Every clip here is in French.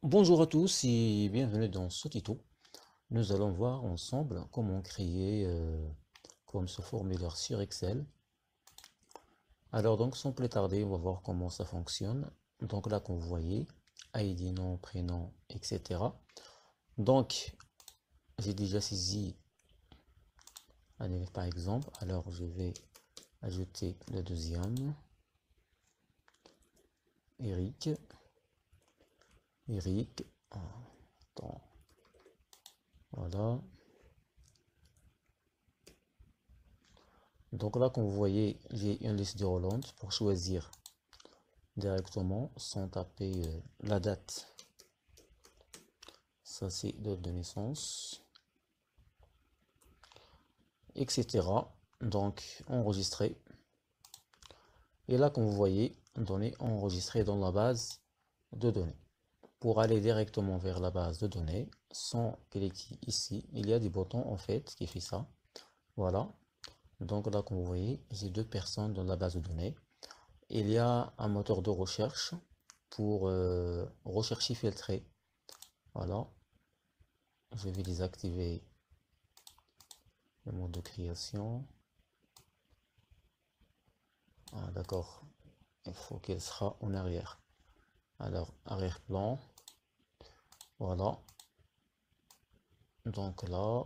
Bonjour à tous et bienvenue dans ce tuto. Nous allons voir ensemble comment créer comme ce formulaire sur Excel. Alors donc sans plus tarder, on va voir comment ça fonctionne. Donc là comme vous voyez, ID, nom, prénom, etc. Donc j'ai déjà saisi un élève par exemple. Alors je vais ajouter le deuxième, Eric. Eric. Attends, voilà. Donc là, comme vous voyez, j'ai une liste de Hollande pour choisir directement sans taper la date. Ça, c'est date de naissance, etc. Donc, enregistrer. Et là, comme vous voyez, données enregistrées dans la base de données. Pour aller directement vers la base de données, sans cliquer ici, il y a des boutons en fait qui fait ça. Voilà. Donc là, comme vous voyez, j'ai deux personnes dans la base de données. Il y a un moteur de recherche pour rechercher, filtrer. Voilà. Je vais désactiver le mode de création. Ah, d'accord. Il faut qu'elle sera en arrière. Alors, arrière-plan. Voilà. Donc là,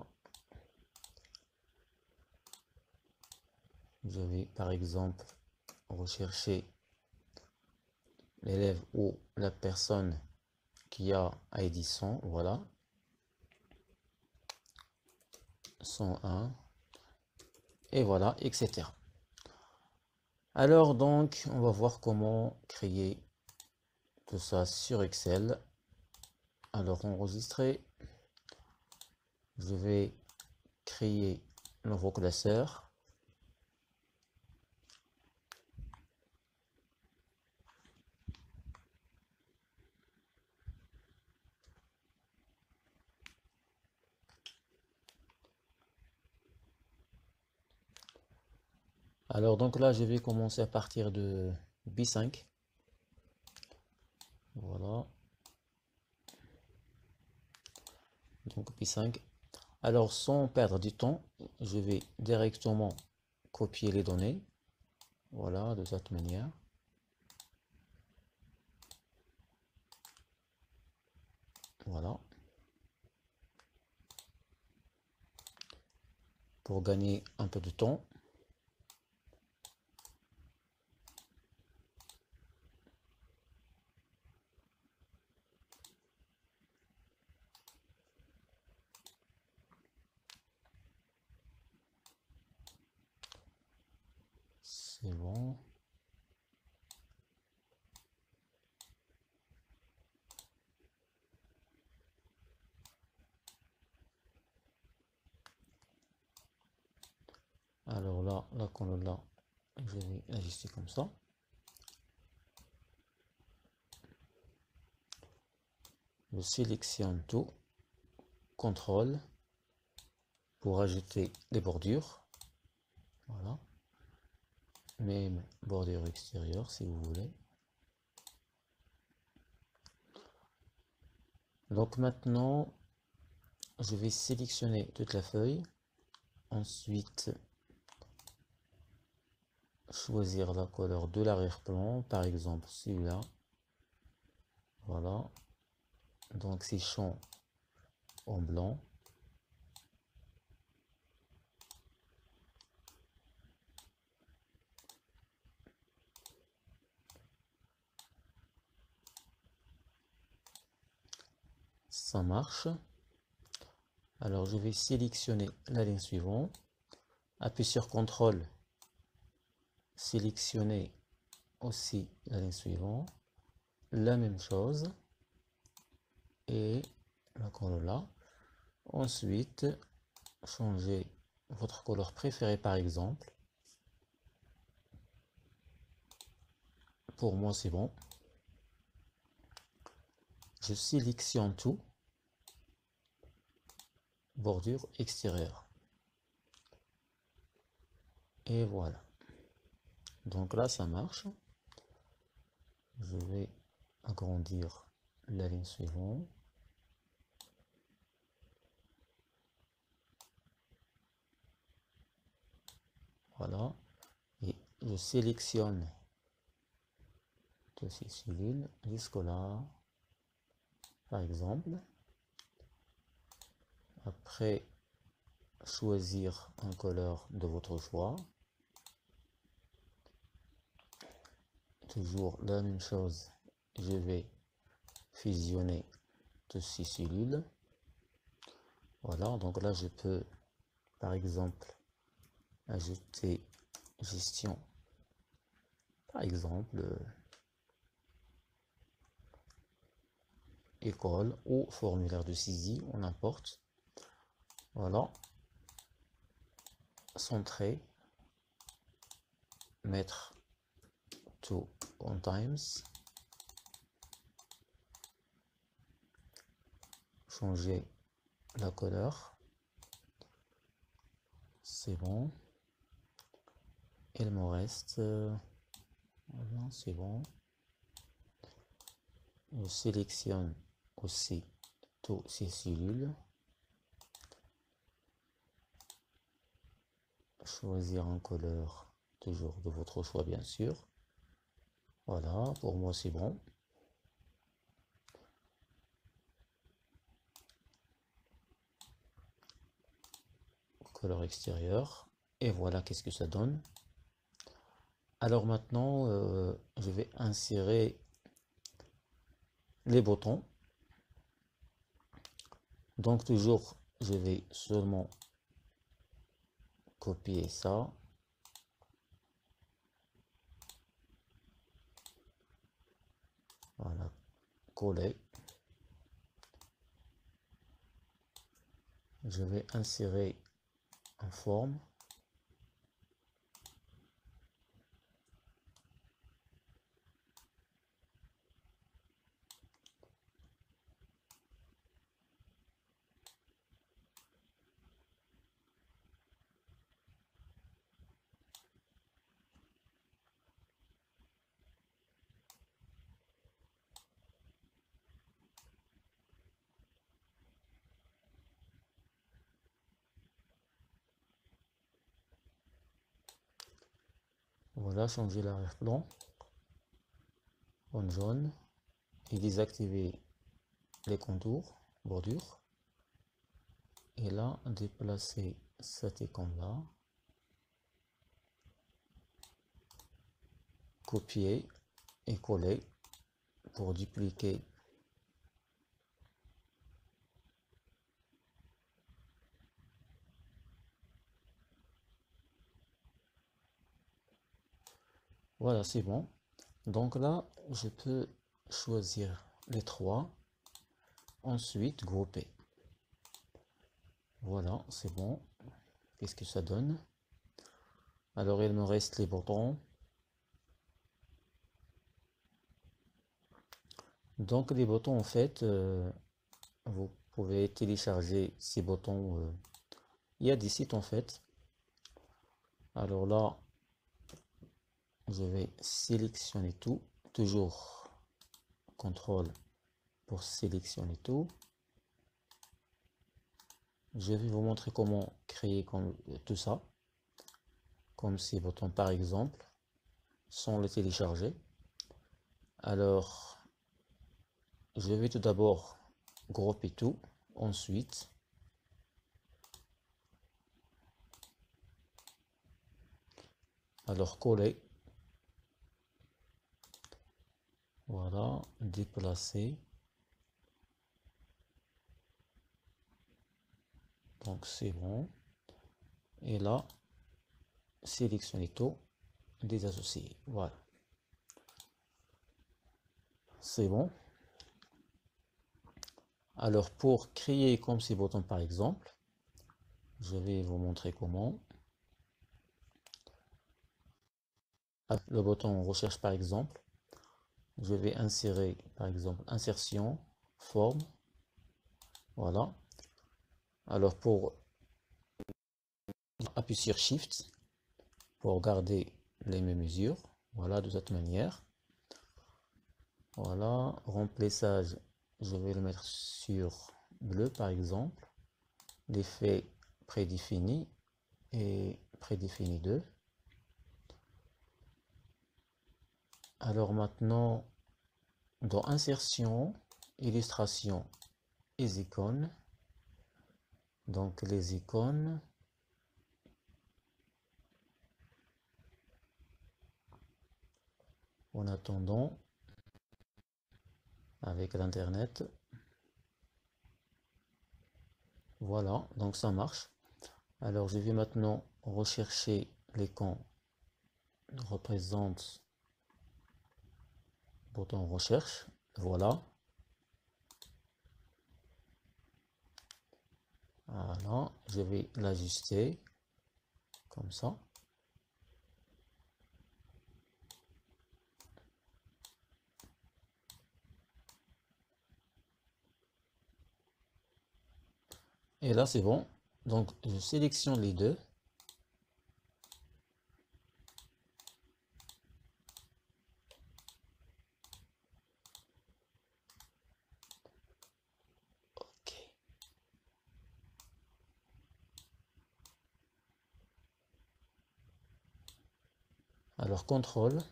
je vais par exemple rechercher l'élève ou la personne qui a ID 100. Voilà. 101. Et voilà, etc. Alors donc, on va voir comment créer tout ça sur Excel. Alors, enregistrer. Je vais créer un nouveau classeur. Alors donc là, je vais commencer à partir de B5. Voilà. Donc B5. Alors sans perdre du temps, je vais directement copier les données. Voilà, de cette manière. Voilà. Pour gagner un peu de temps. C'est bon. Alors là, la colonne là, je vais ajuster comme ça. Je sélectionne tout, contrôle pour ajouter les bordures. Voilà. Même bordure extérieure si vous voulez. Donc maintenant, je vais sélectionner toute la feuille. Ensuite, choisir la couleur de l'arrière-plan, par exemple celui-là. Voilà. Donc c'est champ en blanc. Ça marche. Alors je vais sélectionner la ligne suivante. Appuyer sur CTRL. Sélectionner aussi la ligne suivante. La même chose. Et la couleur là. Ensuite, changer votre couleur préférée par exemple. Pour moi c'est bon. Je sélectionne tout. Bordure extérieure. Et voilà. Donc là, ça marche. Je vais agrandir la ligne suivante. Voilà. Et je sélectionne toutes ces cellules jusque là, par exemple. Après, choisir un couleur de votre choix. Toujours la même chose, je vais fusionner toutes ces cellules. Voilà, donc là je peux par exemple ajouter gestion, par exemple école ou formulaire de saisie ou n'importe. Voilà, centrer, mettre to on times, changer la couleur, c'est bon. Il me reste, voilà, c'est bon. Je sélectionne aussi toutes ces cellules. Choisir un couleur, toujours de votre choix bien sûr. Voilà, pour moi c'est bon. Couleur extérieure. Et voilà qu'est-ce que ça donne. Alors maintenant, je vais insérer les boutons. Donc toujours, je vais seulement copier ça. Voilà, coller. Je vais insérer en forme. Voilà, changer l'arrière-plan en jaune et désactiver les contours, bordure. Et là, déplacer cette icône-là. Copier et coller pour dupliquer voilà, c'est bon. Donc là je peux choisir les trois, ensuite grouper. Voilà, c'est bon. Qu'est-ce que ça donne? Alors il me reste les boutons. Donc les boutons en fait, vous pouvez télécharger ces boutons. Il y a des sites en fait. Alors là, je vais sélectionner tout. Toujours CTRL pour sélectionner tout. Je vais vous montrer comment créer tout ça. Comme ces boutons par exemple, sans les télécharger. Alors, je vais tout d'abord grouper tout. Ensuite, alors coller. Voilà, déplacer. Donc c'est bon. Et là, sélectionner tout, désassocier. Voilà. C'est bon. Alors pour créer comme ces boutons par exemple, je vais vous montrer comment. Le bouton recherche par exemple, je vais insérer par exemple insertion, forme. Voilà. Alors pour appuyer sur Shift pour garder les mêmes mesures. Voilà, de cette manière. Voilà, remplissage je vais le mettre sur bleu par exemple, l'effet prédéfini et prédéfini 2. Alors maintenant, dans insertion, illustration et icônes, donc les icônes, en attendant, avec l'internet, voilà, donc ça marche. Alors je vais maintenant rechercher les camps représente bouton recherche, voilà. Voilà, je vais l'ajuster comme ça. Et là c'est bon. Donc je sélectionne les deux. Ok. Alors contrôle.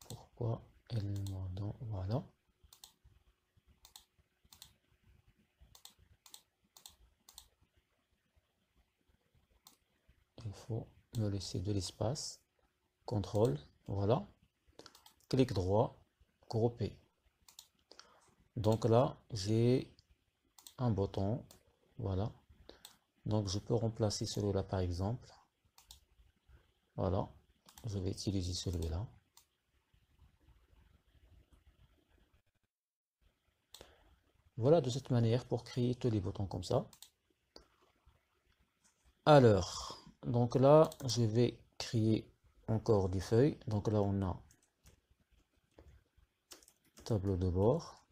Pourquoi élément dans voilà. Il faut me laisser de l'espace. Contrôle, voilà. Clic droit, grouper. Donc là, j'ai un bouton, voilà. Donc je peux remplacer celui-là par exemple. Voilà, je vais utiliser celui-là. Voilà, de cette manière pour créer tous les boutons comme ça. Alors, donc là, je vais créer encore des feuilles. Donc là, on a tableau de bord.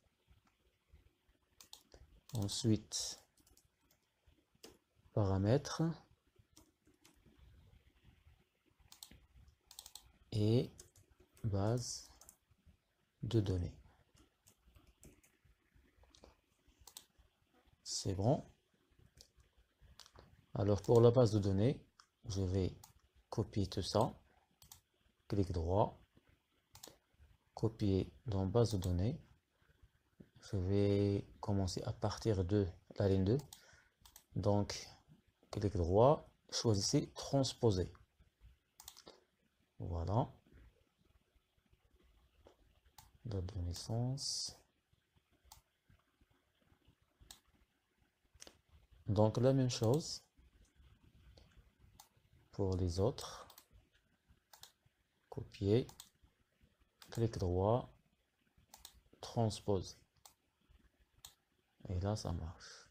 Ensuite, paramètres. Et base de données. C'est bon. Alors pour la base de données, je vais copier tout ça. Clic droit. Copier dans base de données. Je vais commencer à partir de la ligne 2. Donc, clic droit. Choisissez transposer. Voilà. Date de naissance. Donc la même chose pour les autres. Copier. Clic droit. Transpose. Et là, ça marche.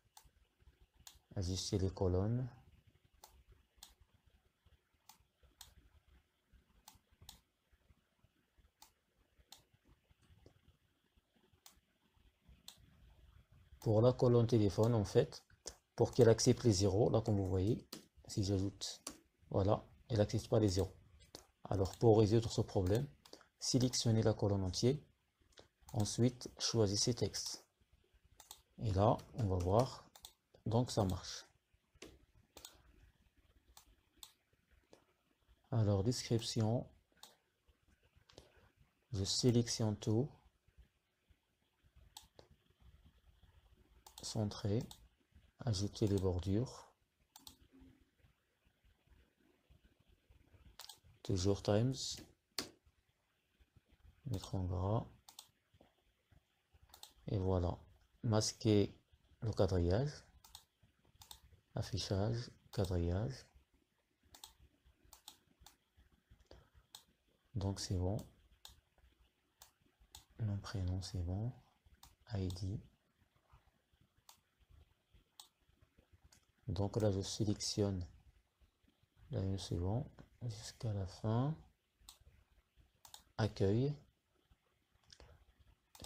Ajuster les colonnes. Pour la colonne téléphone, en fait, pour qu'elle accepte les zéros, là, comme vous voyez, si j'ajoute, voilà, elle n'accepte pas les zéros. Alors, pour résoudre ce problème, sélectionnez la colonne entière. Ensuite, choisissez texte. Et là, on va voir. Donc, ça marche. Alors, description. Je sélectionne tout. Centrer. Ajouter les bordures. Toujours times. Mettre en gras. Et voilà. Masquer le quadrillage. Affichage. Quadrillage. Donc c'est bon. Nom, prénom, c'est bon. ID. Donc là, je sélectionne la ligne suivante jusqu'à la fin. Accueil.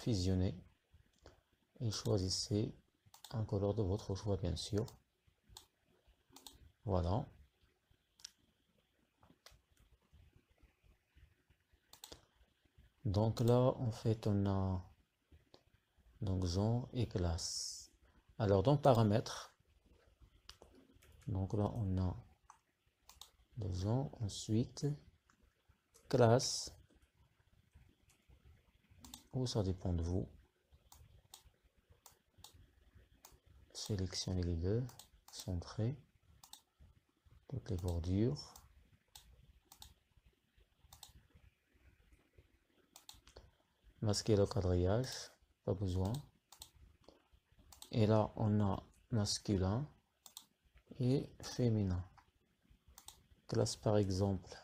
Fusionner. Et choisissez un couleur de votre choix, bien sûr. Voilà. Donc là, en fait, on a donc genre et classe. Alors dans paramètres, donc là on a le genre, ensuite classe, ou ça dépend de vous. Sélectionnez les deux, centrer toutes les bordures. Masquer le quadrillage, pas besoin. Et là on a masculin et féminin. Classe par exemple.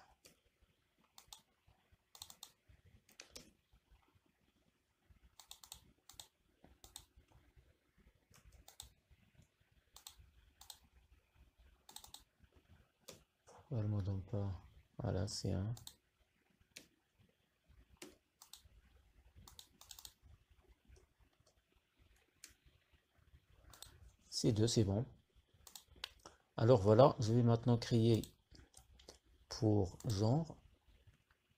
Pourquoi elle me donne pas? Voilà, c'est un. C'est deux, c'est bon. Alors voilà, je vais maintenant créer pour genre.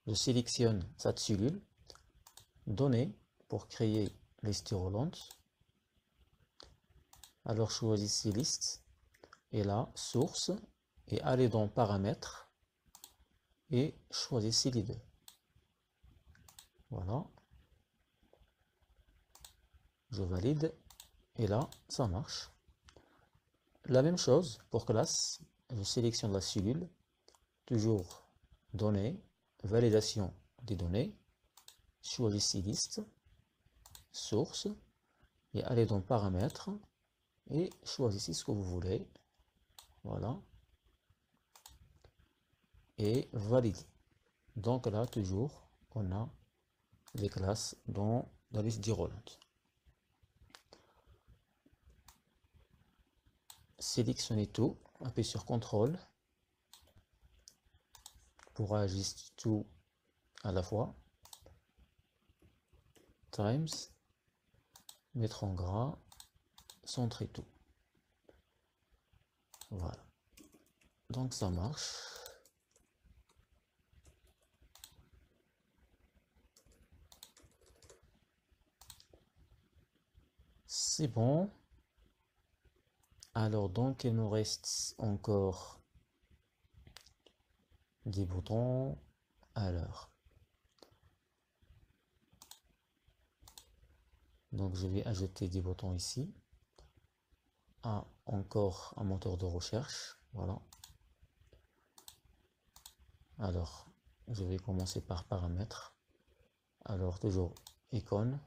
Je sélectionne cette cellule, données pour créer liste roulante. Alors choisissez liste et là source et allez dans paramètres et choisissez les deux. Voilà. Je valide et là ça marche. La même chose pour classe, je sélectionne la cellule, toujours données, validation des données, choisissez liste, source et allez dans paramètres et choisissez ce que vous voulez. Voilà. Et valide. Donc là, toujours, on a les classes dans la liste d'Irolande. Sélectionnez tout, appuyez sur CTRL pour ajuster tout à la fois. Times, mettre en gras, centrer tout. Voilà. Donc ça marche. C'est bon. Alors donc il nous reste encore des boutons. Alors. Donc je vais ajouter des boutons ici. Ah, encore un moteur de recherche. Voilà. Alors, je vais commencer par paramètres. Alors, toujours icône,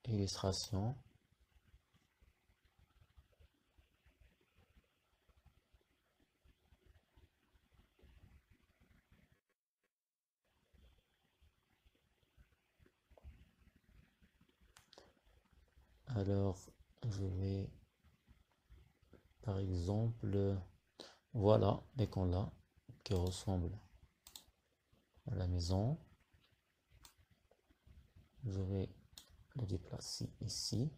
illustration. Alors, je vais, par exemple, voilà l'icône là, qui ressemble à la maison. Je vais le déplacer ici.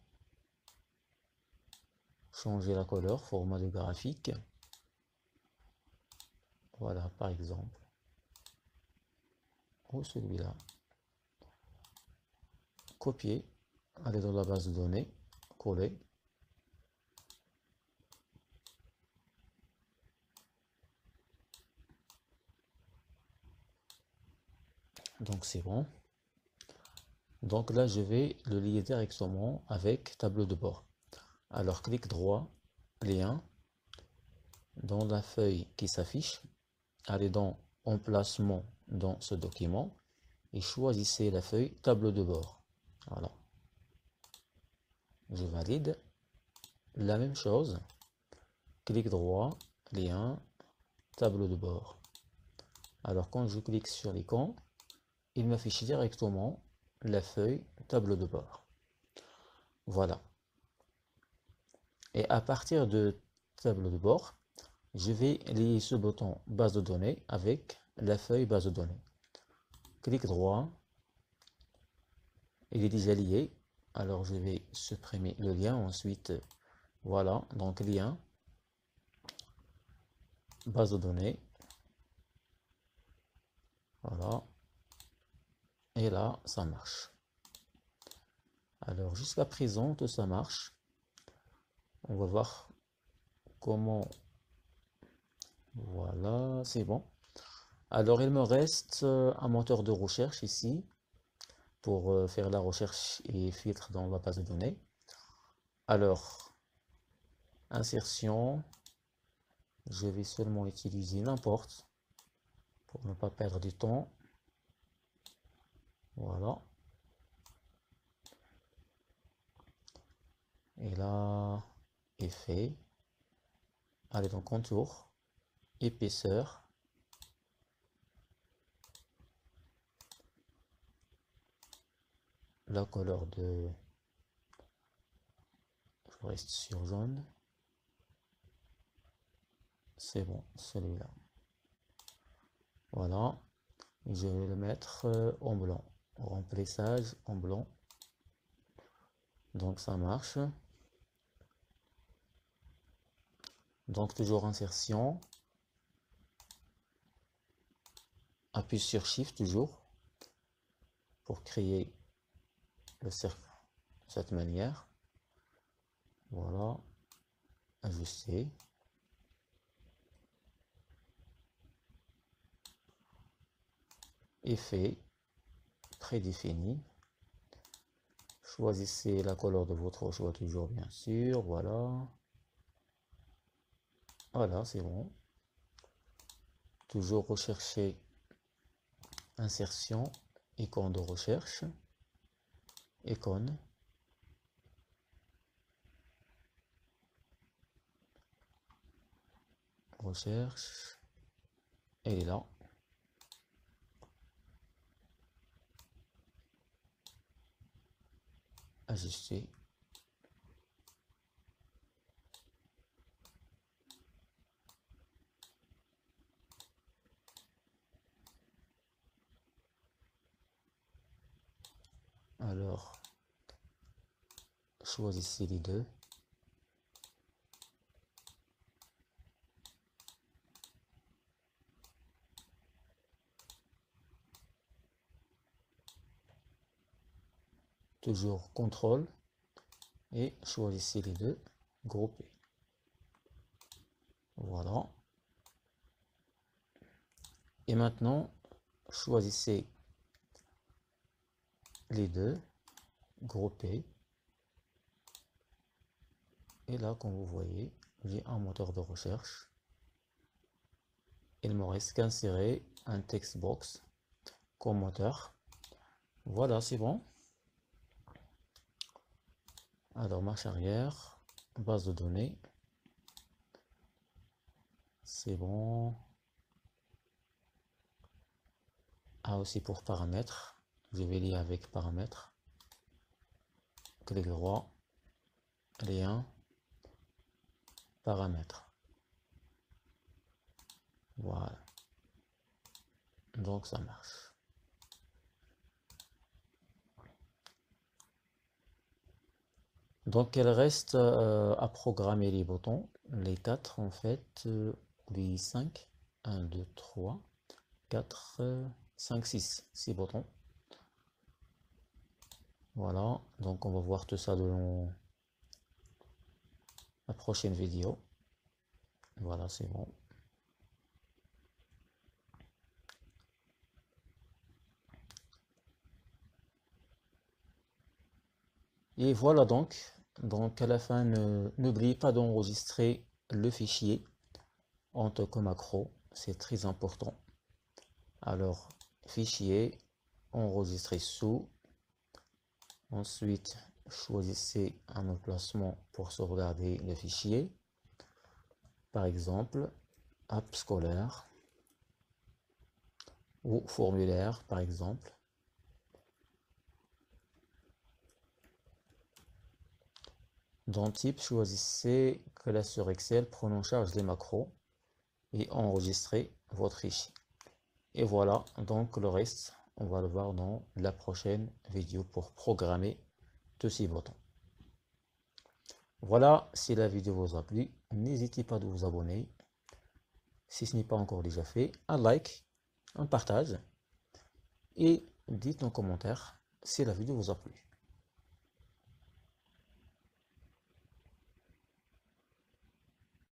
Changer la couleur, format de graphique. Voilà, par exemple. Ou celui-là. Copier, aller dans la base de données, coller. Donc c'est bon. Donc là, je vais le lier directement avec tableau de bord. Alors, clic droit, lien, dans la feuille qui s'affiche, allez dans emplacement dans ce document et choisissez la feuille tableau de bord. Voilà. Je valide. La même chose, clic droit, lien, tableau de bord. Alors, quand je clique sur l'icône, il m'affiche directement la feuille tableau de bord. Voilà. Et à partir de tableau de bord, je vais lier ce bouton base de données avec la feuille base de données. Clic droit, il est déjà lié. Alors je vais supprimer le lien. Ensuite, voilà, donc lien, base de données. Voilà. Et là, ça marche. Alors, jusqu'à présent, tout ça marche. On va voir comment... Voilà, c'est bon. Alors, il me reste un moteur de recherche ici pour faire la recherche et filtre dans la base de données. Alors, insertion, je vais seulement utiliser n'importe pour ne pas perdre du temps. Voilà. Et là, effet. Allez, donc contour, épaisseur. La couleur de... Je reste sur jaune. C'est bon, celui-là. Voilà. Je vais le mettre en blanc. Remplissage en blanc. Donc ça marche. Donc toujours insertion. Appuie sur Shift toujours pour créer le cercle de cette manière. Voilà. Ajuster. Effet prédéfini. Choisissez la couleur de votre choix toujours bien sûr. Voilà. Voilà, c'est bon. Toujours rechercher insertion, icône de recherche, icône. Recherche. Elle est là. Ajuster. Alors, choisissez les deux. Toujours contrôle et choisissez les deux, grouper. Voilà. Et maintenant, choisissez les deux, grouper. Et là, comme vous voyez, j'ai un moteur de recherche. Il me reste qu'à insérer un text box comme moteur. Voilà, c'est bon. Alors, marche arrière, base de données. C'est bon. Ah, aussi pour paramètres. Je vais lier avec paramètres. Clic droit. Lien. Paramètres. Voilà. Donc ça marche. Donc il reste à programmer les boutons. Les 4 en fait. Les 5. 1, 2, 3, 4, 5, 6. 6 boutons. Voilà. Donc on va voir tout ça dans la prochaine vidéo. Voilà, c'est bon. Et voilà donc à la fin, n'oubliez pas d'enregistrer le fichier en tant que macro, c'est très important. Alors, fichier, enregistrer sous, ensuite choisissez un emplacement pour sauvegarder le fichier, par exemple, app scolaire ou formulaire, par exemple. Dans type, choisissez classe sur Excel, prenons en charge les macros et enregistrez votre fichier. Et voilà, donc le reste, on va le voir dans la prochaine vidéo pour programmer tous ces boutons. Voilà, si la vidéo vous a plu, n'hésitez pas de vous abonner. Si ce n'est pas encore déjà fait, un like, un partage et dites en commentaire si la vidéo vous a plu.